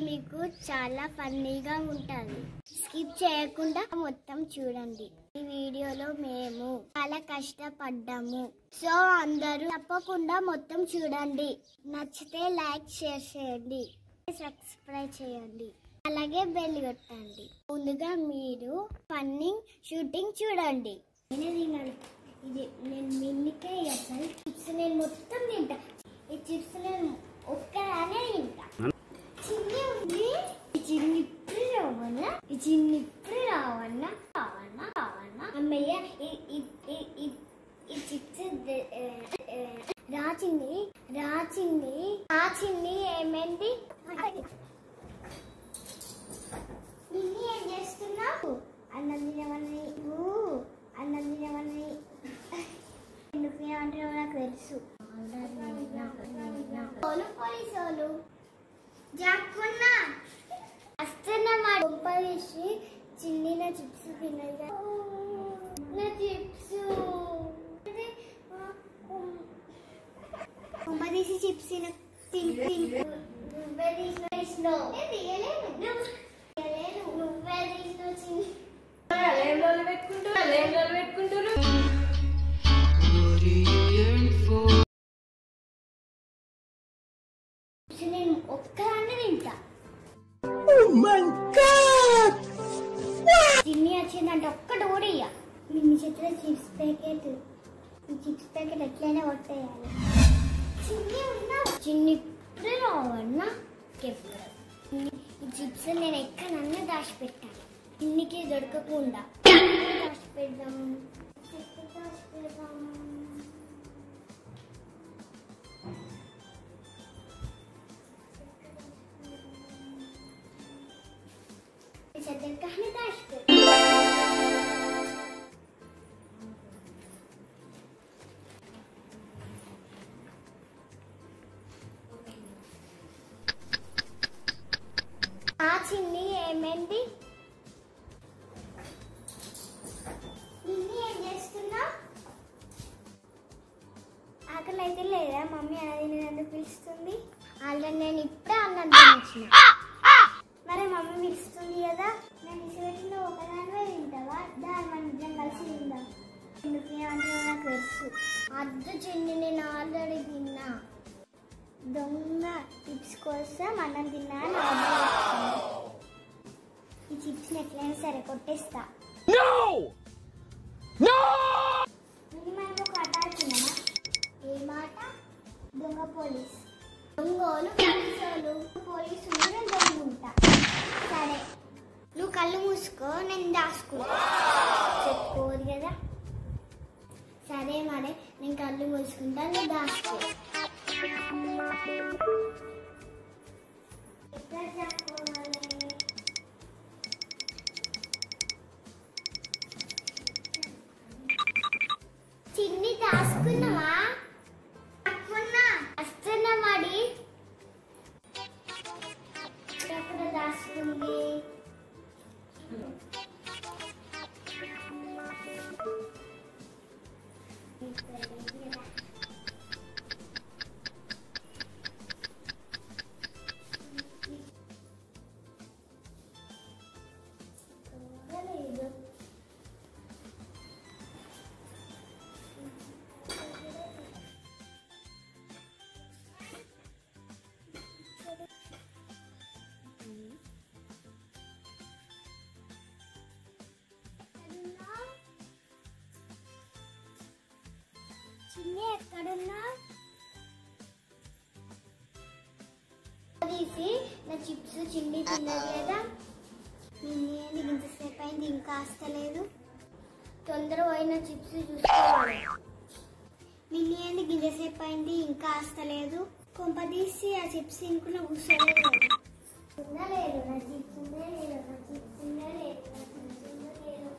మీకు చాలా ఫన్నీగా ఉంటుంది. స్కిప్ చేయకుండా మొత్తం చూడండి. ఈ వీడియోలో మేము చాలా కష్టపడ్డాము. సో అందరూ తప్పకుండా మొత్తం చూడండి. నచ్చితే లైక్ షేర్ చేయండి, సబ్స్క్రైబ్ చేయండి, అలాగే బెల్ కొట్టండి. ముందుగా మీరు ఫన్నీ షూటింగ్ చూడండి. ఇది నేను మిన్నికే అసలు చిప్స్ నేను మొత్తం తింటా. ఈ చిప్స్ నేను ఒక్కదానే తింటా. చిన్ని ఉంది, ఈ చిన్ని ఇప్పుడు రావన్నా, ఈ చిన్ని ఇప్పుడు రావన్నా కావన్నా కావన్నా అమ్మయ్య. ఈ చిప్స్ రాచింది రాచింది రాచింది ఏమైంది? నిన్ను ఏం చేస్తున్నావు? అన్నం తినవని అన్నం తినవని ఎందుకు తినమంటారో నాకు తెలుసు. పోలీసు జాక్కున్నా వస్తున్నా పంపేసి చిన్ని నా చిప్స్ తినగా నా చిప్స్ పంపదీసి చిప్స్ నువ్వే తీసినావు నేను ఒక్కదాన్ని తింటా. చిన్ని వచ్చిందంటే ఒక్కటి కూడా ఇయ్య. మీ చేతిలో చిప్స్ ప్యాకెట్, ఈ చిప్స్ ప్యాకెట్ ఎట్లయినా కొట్టేయాలి. చిన్ని ఉన్నా చిన్ని ఇప్పుడే రావన్నా. ఈ చిప్స్ నేను ఎక్కడన్నా దాచిపెట్టాను, చిన్నికి దొరకకుండా దాచిపెడదాం. కానీ దాచిపెట్టాను. ఆ చిన్ని ఏమైంది? నిన్ను ఏం చేస్తున్నా? ఆకలి అయితే లేదా? మమ్మీ అది నేను పిలుస్తుంది. ఆల్రెడీ నేను ఇప్పుడే అన్నం తినొచ్చిన. మరి మమ్మీ పిలుస్తుంది కదా, నేను ఇసుపెట్టిన ఒకదానివే తింటావా? దాని మన ఇద్దరం కలిసి తిందాం. ఎందుకు ఏమంటే నాకు తెలుసు. అద్దు చిన్ని, నేను ఆల్రెడీ తిన్నా. దొంగ చిప్స్ కోసం అన్నం తిన్నా. ఈ చిప్స్ ఎట్లయినా సరే కొట్టేస్తా. మనం ఒక ఆట ఆడుతున్నామా? ఏ మాట? దొంగ పోలీస్. దొంగలు పోలీసులు, పోలీసులు నేను దొంగుంటా. సరే నువ్వు కళ్ళు మూసుకో, నేను దాచుకుంటా. చెప్పుకోదు కదా. సరే మరి నేను కళ్ళు మూసుకుంటా, నువ్వు దాచుకో. ఎట్లా దాచుకోవాలి? చిన్ని దాచుకున్నావా? వస్తున్నా మరి ఎక్కడ దాచుకుంది? చిన్ని ఎక్కడున్నా? తీసి నా చిప్స్ చిన్ని తిన్నది కదా. నిన్ను ఇంతసేపు అయింది ఇంకా వస్తలేదు. తొందర పోయిన చిప్స్ చూసుకోవాలి. నిన్ను ఎందుకు ఇంతసేపు అయింది ఇంకా వస్తలేదు? కొంప తీసి ఆ చిప్స్ ఇంకులో కూర్చోలేదు. తినలేదు నా చిప్స్ ఉందే లేదు, నా చిప్స్ ఉందే లేదు, నా చిప్స్ ఉందే లేదు.